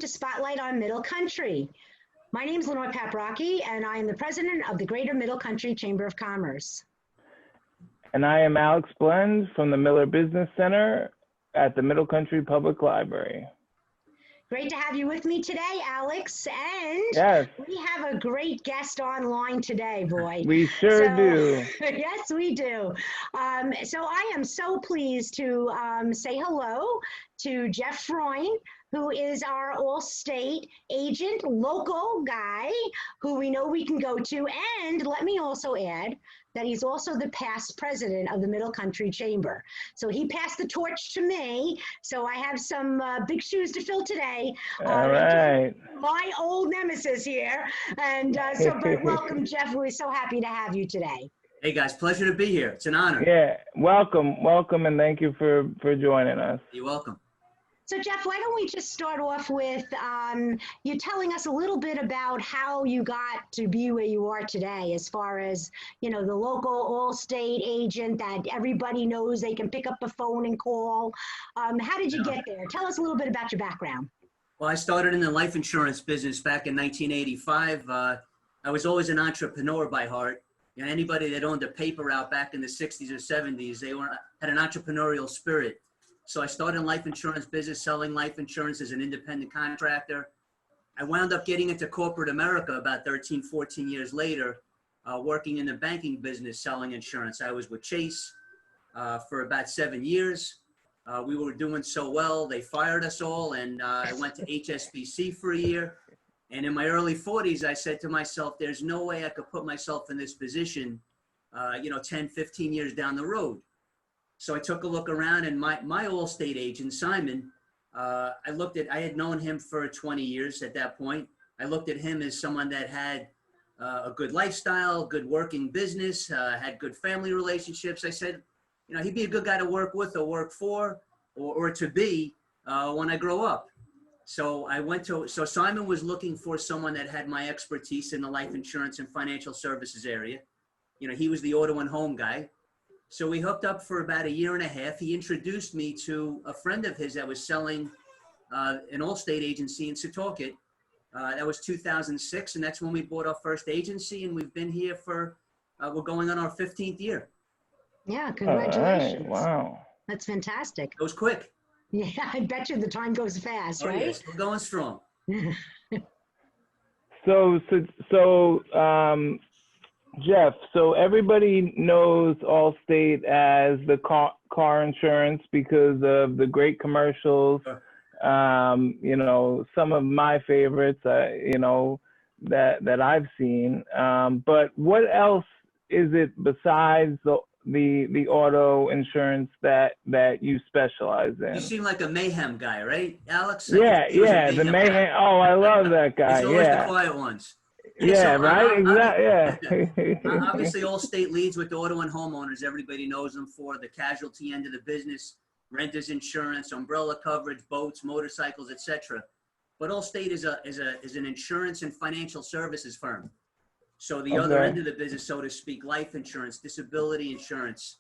to Spotlight on Middle Country. My name is Lenore Paprocki, and I am the president of the Greater Middle Country Chamber of Commerce. And I am Alex Blend from the Miller Business Center at the Middle Country Public Library. Great to have you with me today, Alex. And yes, we have a great guest online today, boy. We sure do. Yes, we do. So I am so pleased to say hello to Jeff Freund, who is our Allstate agent, local guy, who we know we can go to. And let me also add that he's also the past president of the Middle Country Chamber. So he passed the torch to me. So I have some big shoes to fill today. All right. My old nemesis here. And but welcome, Jeff. We're so happy to have you today. Hey guys, pleasure to be here. It's an honor. Yeah, welcome, and thank you for joining us. You're welcome. So Jeff, why don't we just start off with you telling us a little bit about how you got to be where you are today, as far as, you know, the local Allstate agent that everybody knows they can pick up the phone and call. How did you get there? Tell us a little bit about your background. Well, I started in the life insurance business back in 1985. I was always an entrepreneur by heart. You know, anybody that owned a paper route back in the 60s or 70s, they had an entrepreneurial spirit. So I started in life insurance business, selling life insurance as an independent contractor. I wound up getting into corporate America about 13, 14 years later, working in the banking business, selling insurance. I was with Chase for about 7 years. We were doing so well, they fired us all, and I went to HSBC for a year. And in my early 40s, I said to myself, there's no way I could put myself in this position, 10, 15 years down the road. So I took a look around, and my Allstate agent, Simon, I had known him for 20 years at that point. I looked at him as someone that had a good lifestyle, good working business, had good family relationships. I said, you know, he'd be a good guy to work with or work for or to be when I grow up. So so Simon was looking for someone that had my expertise in the life insurance and financial services area. You know, he was the auto and home guy. So we hooked up for about a year and a half. He introduced me to a friend of his that was selling an Allstate agency in Setauket. That was 2006, and that's when we bought our first agency, and we've been here we're going on our 15th year. Yeah, congratulations. All right. Wow. That's fantastic. It was quick. Yeah, I bet you the time goes fast, right? Yeah, still going strong. So, Jeff, so everybody knows Allstate as the car insurance because of the great commercials. You know, some of my favorites, that I've seen. But what else is it besides the auto insurance that you specialize in? You seem like a mayhem guy, right, Alex? Yeah, the mayhem. Oh, I love that guy. He's always the quiet ones. Yeah, so, right? Exactly. Yeah. Obviously, Allstate leads with auto and homeowners. Everybody knows them for the casualty end of the business, renters insurance, umbrella coverage, boats, motorcycles, etc. But Allstate is an insurance and financial services firm. So the other end of the business, so to speak, life insurance, disability insurance,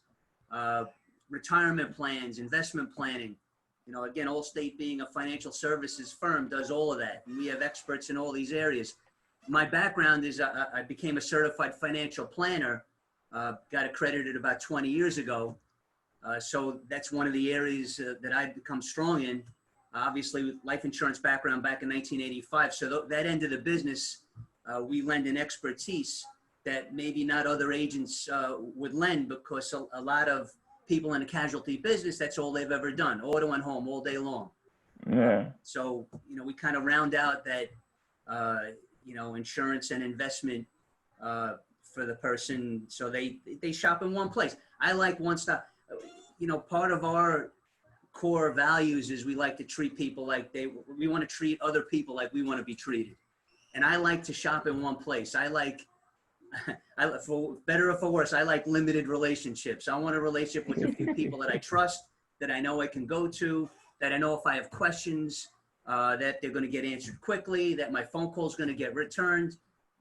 retirement plans, investment planning. You know, again, Allstate being a financial services firm does all of that. And we have experts in all these areas. My background is I became a certified financial planner, got accredited about 20 years ago. So that's one of the areas that I've become strong in. Obviously, life insurance background back in 1985. So that end of the business, we lend an expertise that maybe not other agents would lend, because a lot of people in the casualty business, that's all they've ever done, auto and home all day long. Yeah. So, you know, we kind of round out that, insurance and investment for the person, so they shop in one place. I like one stop. You know, part of our core values is we like to treat people like we want to treat other people like we want to be treated. And I like to shop in one place. For better or for worse, I like limited relationships. I want a relationship with a few people that I trust, that I know I can go to, that I know if I have questions, that they're going to get answered quickly, that my phone call is going to get returned.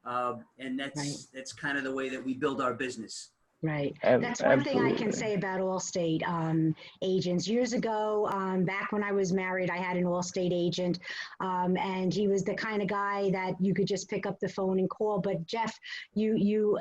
And that's kind of the way that we build our business. Right. That's one thing I can Absolutely. say about Allstate agents. Years ago, back when I was married, I had an Allstate agent, and he was the kind of guy that you could just pick up the phone and call. But Jeff, you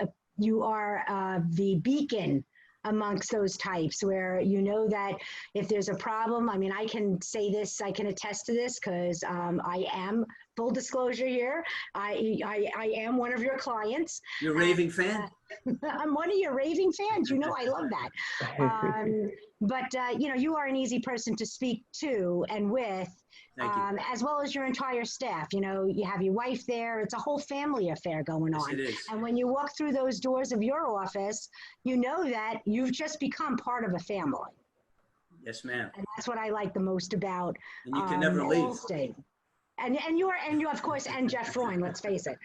are the beacon amongst those types where you know that if there's a problem, I mean, I can say this, I can attest to this because I am, full disclosure here, I am one of your clients. You're a raving fan? I'm one of your raving fans. You know, I love that. But you know, you are an easy person to speak to and with, Thank you. as well as your entire staff. You know, you have your wife there. It's a whole family affair going Yes, on. it is. And when you walk through those doors of your office, you know that you've just become part of a family. Yes, ma'am. And that's what I like the most about And you can never leave. Allstate. And you of course, and Jeff Freund, let's face it.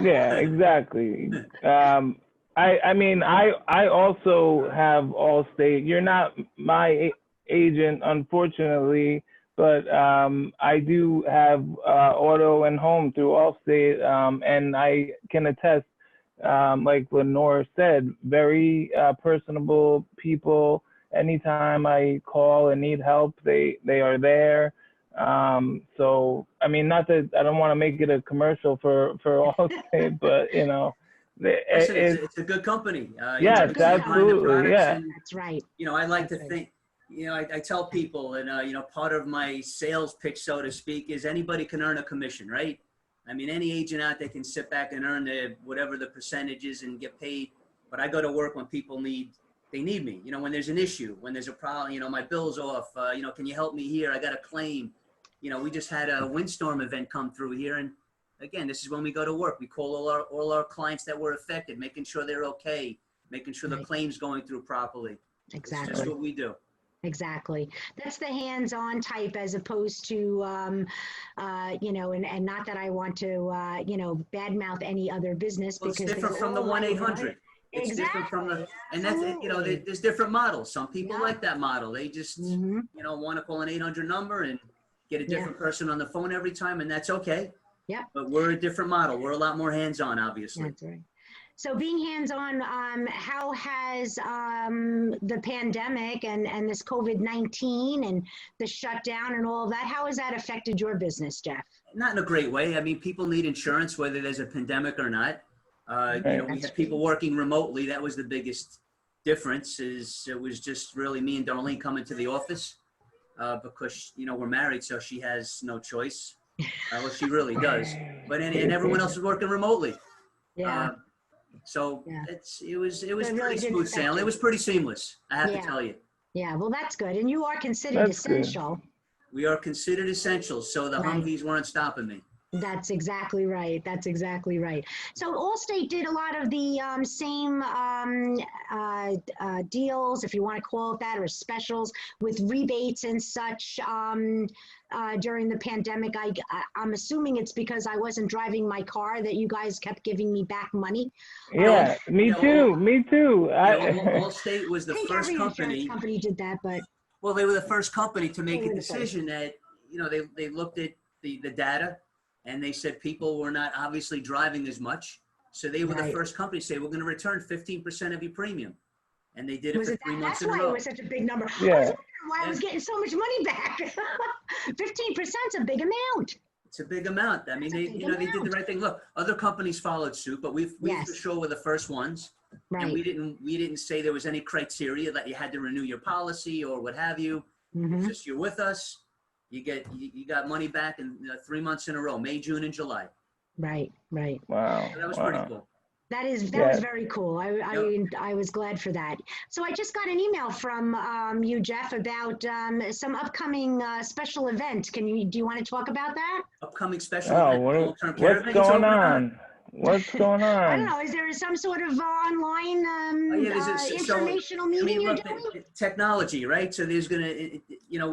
Yeah, exactly. I mean, I also have Allstate. You're not my agent, unfortunately, but I do have auto and home through Allstate, and I can attest, like Lenore said, very personable people. Anytime I call and need help, they are there. So I mean, not that I don't want to make it a commercial for Allstate, but you know, Listen, it's a good company. Yes, It's a good absolutely, yeah. And, That's right. you know, I like to That's right. think, you know, I tell people, and, you know, part of my sales pitch, so to speak, is anybody can earn a commission, right? I mean, any agent out there can sit back and earn whatever the percentage is and get paid. But I go to work when people need me. You know, when there's an issue, when there's a problem, you know, my bill's off, you know, can you help me here? I got a claim. You know, we just had a windstorm event come through here. And again, this is when we go to work. We call all our clients that were affected, making sure they're okay, making sure the Right. claim's going through properly. It's just Exactly. what we do. Exactly. That's the hands-on type as opposed to, you know, and not that I want to, you know, badmouth any other business Well, it's because different they're from the all like, 1-800. It's different from the, and that's, you know, Absolutely. there's different models. Some people Yeah. like that model. They just, Mhm. you know, want to call an 800 number and get a Yeah. different person on the phone every time, and that's okay. Yep. But we're a different model. We're a lot more hands-on, obviously. That's right. So being hands-on, how has the pandemic and this COVID-19 and the shutdown and all of that, how has that affected your business, Jeff? Not in a great way. I mean, people need insurance, whether there's a pandemic or not. You know, we had people working remotely. That was the biggest difference. Is it was just really me and Darlene coming to the office because, you know, we're married, so she has no choice. Well, she really does. But and everyone else is working remotely. Yeah. So Yeah. it was it really pretty didn't smooth affect sailing. you. It was pretty seamless, I have Yeah. to tell you. Yeah. Well, that's good. And you are considered That's good. essential. We are considered essential, so the Right. Humvees weren't stopping me. That's exactly right. That's exactly right. So Allstate did a lot of the same deals, if you want to call it that, or specials with rebates and such during the pandemic. I'm assuming it's because I wasn't driving my car that you guys kept giving me back money. Yeah, me you know, too. Me too. You know, Allstate was I the think first every insurance company. company did that, but Well, they were the first company to make They were a the first. decision that, you know, they looked at the data and they said people were not obviously driving as much. So they were the Right. first company to say, we're going to return 15% of your premium. And they did it was for it 3 that? months That's in a why it row. was such a big number. I was Yeah. wondering why I was Yeah. getting so much money back. 15% is a big amount. It's a big amount. I mean, That's a they, big you know, they did the amount. right thing. Look, other companies followed suit, but we Yes. for sure were the first ones. Right. And we didn't say there was any criteria that you had to renew your policy or what have you. Mhm. It's just you're with us. You got money back in 3 months in a row, May, June, and July. Right. Right. Wow. So that was pretty Wow. cool. That was Yeah. very cool. I was glad for that. So I just got an email from you, Jeff, about some upcoming special event. Do you want to talk about that? Upcoming special Oh, event, long-term care what's event you're going talking about? on? What's going I don't on? know. Is there some sort of online Oh, yeah, there's informational I meeting mean, you're look, doing? technology, right? So there's you know,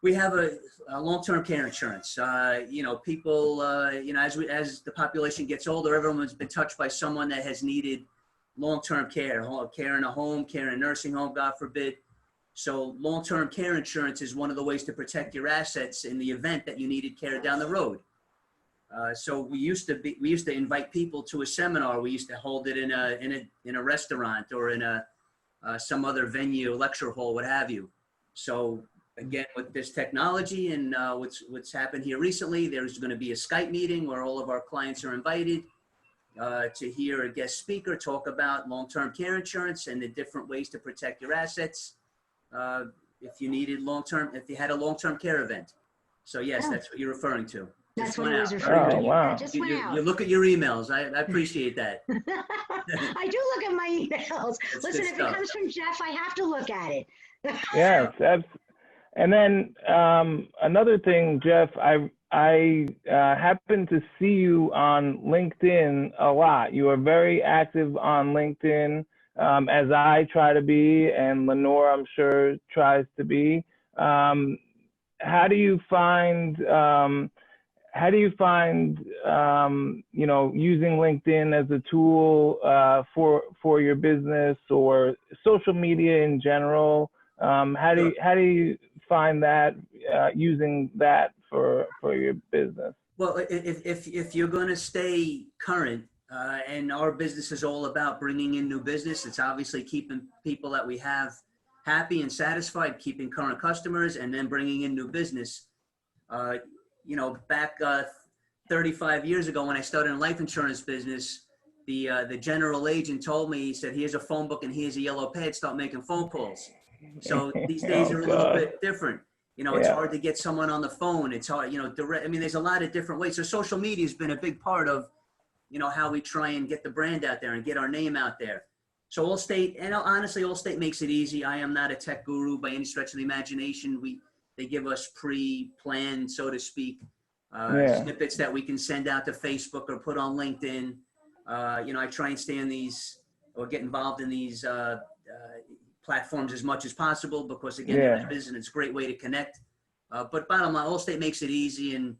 we have a long-term care insurance. You know, people, you know, as the population gets older, everyone's been touched by someone that has needed long-term care in a home, care in a nursing home, God forbid. So long-term care insurance is one of the ways to protect your assets in the event that you needed care down the road. So we used to invite people to a seminar. We used to hold it in a restaurant or in some other venue, lecture hall, what have you. So again, with this technology and what's happened here recently, there's going to be a Skype meeting where all of our clients are invited to hear a guest speaker talk about long-term care insurance and the different ways to protect your assets if you had a long-term care event. So yes, that's what you're referring to. That's what I was referring to. Oh, wow. That just went out. You look at your emails. I appreciate that. I do look at my emails. Listen, if it comes from Jeff, I have to look at it. Yes. And then another thing, Jeff, I happen to see you on LinkedIn a lot. You are very active on LinkedIn, as I try to be, and Lenore, I'm sure, tries to be. How do you find using LinkedIn as a tool for your business or social media in general? How do you find that using that for your business? Well, if you're going to stay current, and our business is all about bringing in new business, it's obviously keeping people that we have happy and satisfied, keeping current customers, and then bringing in new business. Back 35 years ago when I started in life insurance business, the general agent told me, he said, here's a phone book and here's a yellow pad, start making phone calls. So these days are a little bit different. It's hard to get someone on the phone. It's hard, direct. I mean, there's a lot of different ways. So social media has been a big part of, how we try and get the brand out there and get our name out there. So Allstate, and honestly, Allstate makes it easy. I am not a tech guru by any stretch of the imagination. They give us pre-planned, so to speak, snippets that we can send out to Facebook or put on LinkedIn. I try and stay in these or get involved in these platforms as much as possible because, again, it's a great way to connect. But bottom line, Allstate makes it easy, and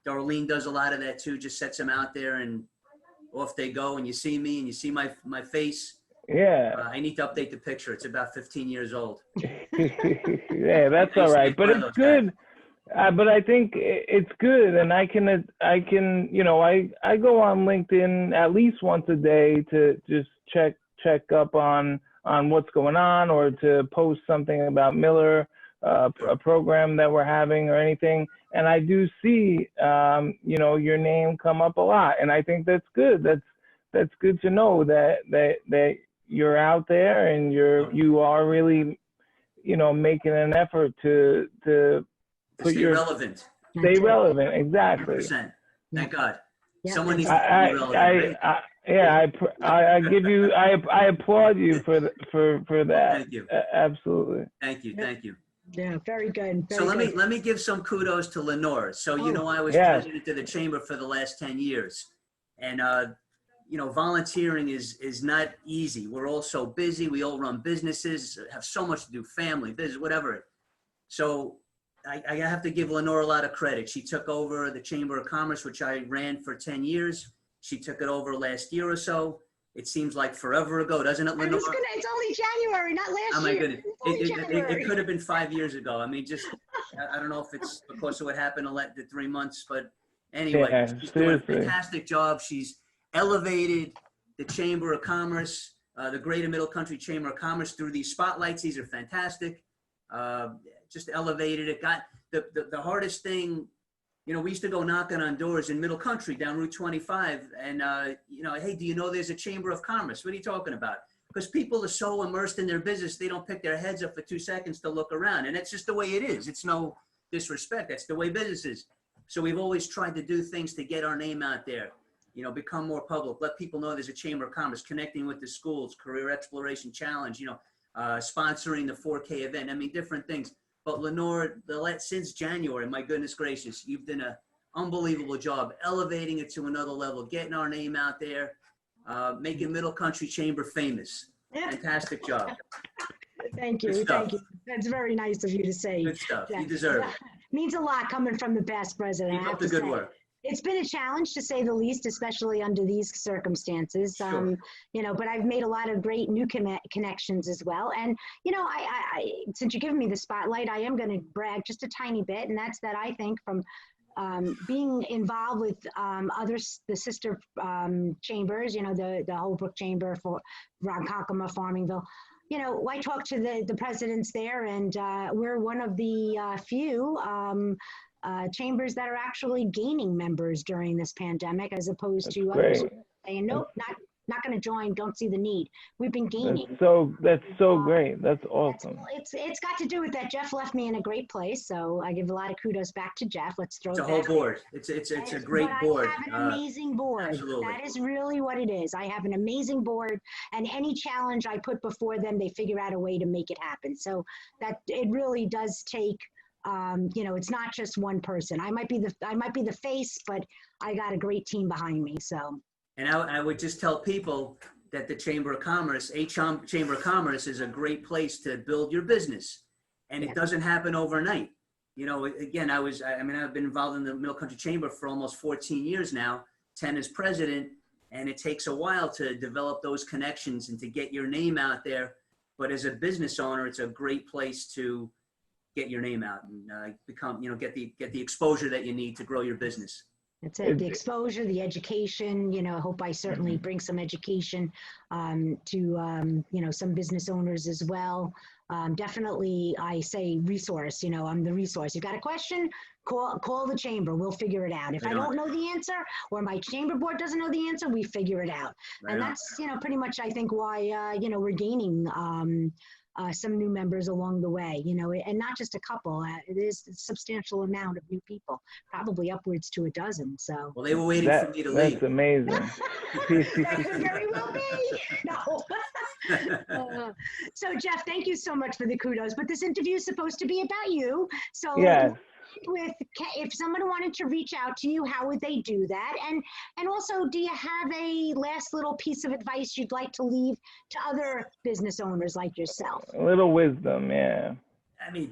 Darlene does a lot of that too. Just sets them out there, and off they go. And you see me, and you see my face. Yeah. I need to update the picture. It's about 15 years old. Yeah, that's all right. But it's good. But I think it's good, and I go on LinkedIn at least once a day to just check up on what's going on, or to post something about Miller, a program that we're having or anything. And I do see, your name come up a lot, and I think that's good. That's good to know that you're out there and you are really, making an effort to stay relevant. Stay relevant, exactly. 100%. Thank God. Yeah. Someone needs to be relevant. I applaud you for that. Thank you. Absolutely. Thank you. Yeah, very good. So let me give some kudos to Lenore. So I was president of the chamber for the last 10 years, and volunteering is not easy. We're all so busy. We all run businesses, have so much to do, family, business, whatever. So I have to give Lenore a lot of credit. She took over the Chamber of Commerce, which I ran for 10 years. She took it over last year or so. It seems like forever ago, doesn't it, Lenore? It's only January, not last year. Oh my goodness. It could have been 5 years ago. I mean, I don't know if it's because of what happened in the 3 months, but anyway, she's doing a fantastic job. She's elevated the Chamber of Commerce, the Greater Middle Country Chamber of Commerce, through these spotlights. These are fantastic. Just elevated it. Got the hardest thing. We used to go knocking on doors in Middle Country down Route 25, and hey, do you know there's a Chamber of Commerce? What are you talking about? Because people are so immersed in their business, they don't pick their heads up for 2 seconds to look around, and that's just the way it is. It's no disrespect. That's the way business is. So we've always tried to do things to get our name out there. Become more public. Let people know there's a Chamber of Commerce, connecting with the schools, Career Exploration Challenge. Sponsoring the 4K event. I mean, different things. But Lenore, since January, my goodness gracious, you've done an unbelievable job elevating it to another level, getting our name out there, making Middle Country Chamber famous. Fantastic job. Thank you. Thank you. That's very nice of you to say. Good stuff. You deserve it. Means a lot coming from the past president. Keep up the good work. It's been a challenge, to say the least, especially under these circumstances. Sure. But I've made a lot of great new connections as well. And, I since you're giving me the spotlight, I am going to brag just a tiny bit. And that's that I think from being involved with the sister chambers, the Holbrook Chamber for Ronkonkoma, Farmingville. I talked to the presidents there, and we're one of the few chambers that are actually gaining members during this pandemic, as opposed to others saying, nope, not going to join, don't see the need. We've been gaining. That's so great. That's awesome. It's got to do with that. Jeff left me in a great place, so I give a lot of kudos back to Jeff. Let's throw it's it a back. whole board. It's a great board. I have an amazing board. Absolutely. That is really what it is. I have an amazing board, and any challenge I put before them, they figure out a way to make it happen. So that it really does take. It's not just one person. I might be the face, but I got a great team behind me. So. And I would just tell people that the Chamber of Commerce, Chamber of Commerce, is a great place to build your business, and it doesn't happen overnight. Again, I've been involved in the Middle Country Chamber for almost 14 years now, 10 as president, and it takes a while to develop those connections and to get your name out there. But as a business owner, it's a great place to get your name out and get the exposure that you need to grow your business. That's it. The exposure, the education, I hope I certainly bring some education to, some business owners as well. Definitely, I say resource, I'm the resource. You got a question? Call the chamber. We'll figure it out. If I don't know the answer, or my chamber board doesn't know the answer, we figure it out. Right. And that's, pretty much, I think, why, we're gaining some new members along the way, and not just a couple. It is a substantial amount of new people, probably upwards to a dozen. So. Well, they were waiting for me to leave. That's amazing. That could very well be. No. So Jeff, thank you so much for the kudos. But this interview is supposed to be about you. So yes. If someone wanted to reach out to you, how would they do that? And also, do you have a last little piece of advice you'd like to leave to other business owners like yourself? A little wisdom, yeah.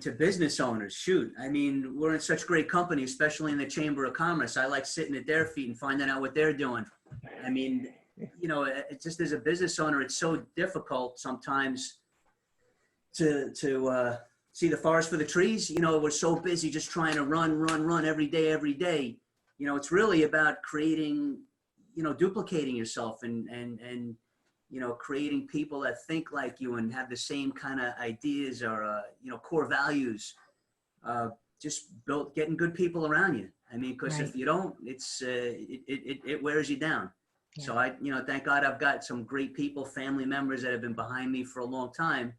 To business owners, shoot. We're in such great company, especially in the Chamber of Commerce. I like sitting at their feet and finding out what they're doing. It's just as a business owner, it's so difficult sometimes to see the forest for the trees. We're so busy just trying to run every day. It's really about creating, duplicating yourself and creating people that think like you and have the same kind of ideas or, core values. Just getting good people around you. Because if you don't, it wears you down. Yeah. So thank God I've got some great people, family members that have been behind me for a long time.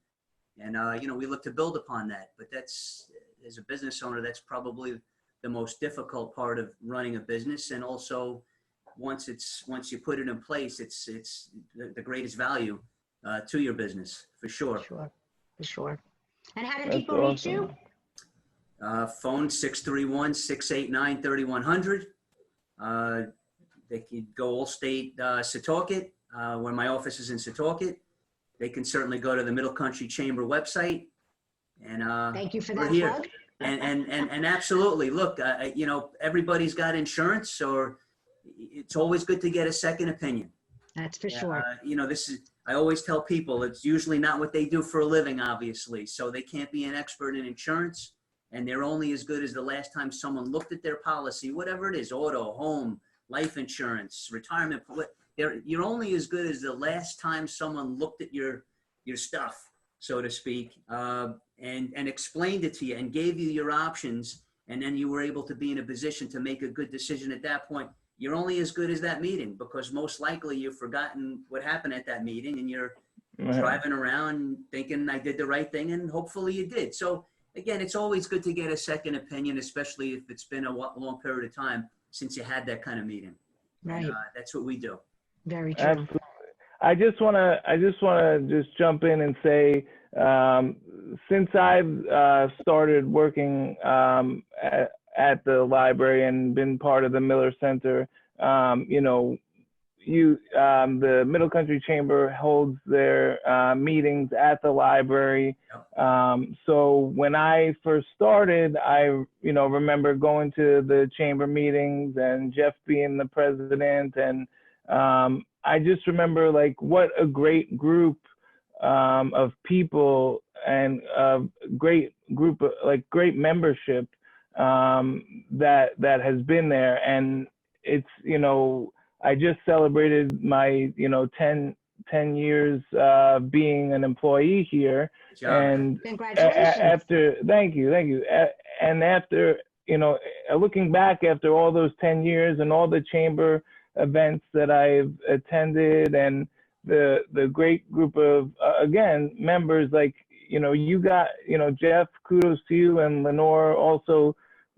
And, we look to build upon that. But that's, as a business owner, that's probably the most difficult part of running a business. And also, once you put it in place, it's the greatest value to your business, for sure. For sure. And how do people reach you? Phone 631-689-3100. They could go Allstate Setauket, where my office is in Setauket. They can certainly go to the Middle Country Chamber website. And thank you for that here. plug. And absolutely, look, everybody's got insurance, or it's always good to get a second opinion. That's for sure. I always tell people it's usually not what they do for a living, obviously. So they can't be an expert in insurance, and they're only as good as the last time someone looked at their policy, whatever it is, auto, home, life insurance, retirement. You're only as good as the last time someone looked at your stuff, so to speak, and explained it to you and gave you your options, and then you were able to be in a position to make a good decision at that point. You're only as good as that meeting, because most likely you've forgotten what happened at that meeting, and you're driving around thinking I did the right thing, and hopefully you did. So again, it's always good to get a second opinion, especially if it's been a long period of time since you had that kind of meeting. Right. And, that's what we do. Very true. Absolutely. I just want to jump in and say, since I've started working at the library and been part of the Miller Center, the Middle Country Chamber holds their meetings at the library. So when I first started, I remember going to the chamber meetings and Jeff being the president, and I just remember what a great group of people and a great group of great membership that has been there. And it's, I just celebrated my, 10 years being an employee here. Good job, man. And Congratulations. thank you. And after, looking back after all those 10 years and all the chamber events that I've attended, and the great group of, again, members, like, you got, Jeff, kudos to you, and Lenore, also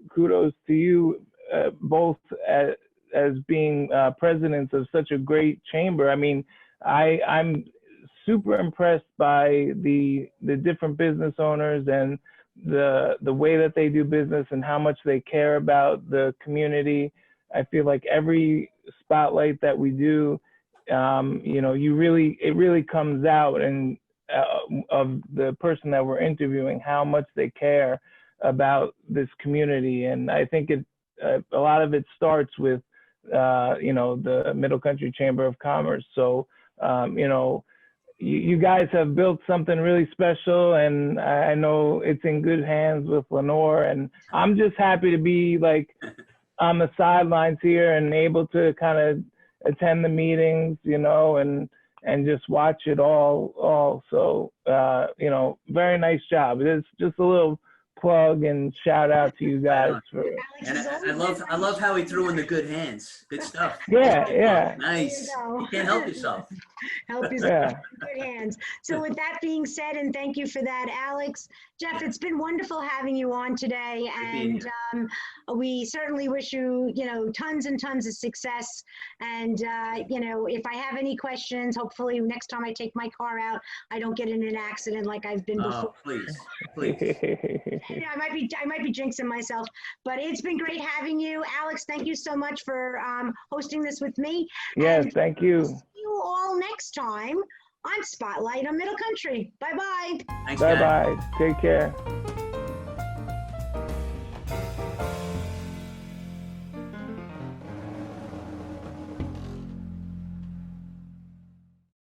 kudos to you, both as being presidents of such a great chamber. I mean, I'm super impressed by the different business owners and the way that they do business and how much they care about the community. I feel like every spotlight that we do, it really comes out and of the person that we're interviewing, how much they care about this community. And I think a lot of it starts with the Middle Country Chamber of Commerce. So you guys have built something really special, and I know it's in good hands with Lenore, and I'm just happy to be like on the sidelines here and able to kind of attend the meetings, and just watch it all. So, very nice job. It's just a little plug and shout out to you guys for. And I love how he threw in the good hands. Good stuff. Yeah. Nice. You can't help yourself. Help yourself. Good hands. So with that being said, and thank you for that, Alex. Jeff, it's been wonderful having you on today, and we certainly wish you, tons and tons of success. And if I have any questions, hopefully next time I take my car out, I don't get in an accident like I've been before. Please. I might be jinxing myself, but it's been great having you, Alex. Thank you so much for hosting this with me. Yes, and thank you. See you all next time on Spotlight on Middle Country. Bye bye. Thanks, Bye bye. Take care.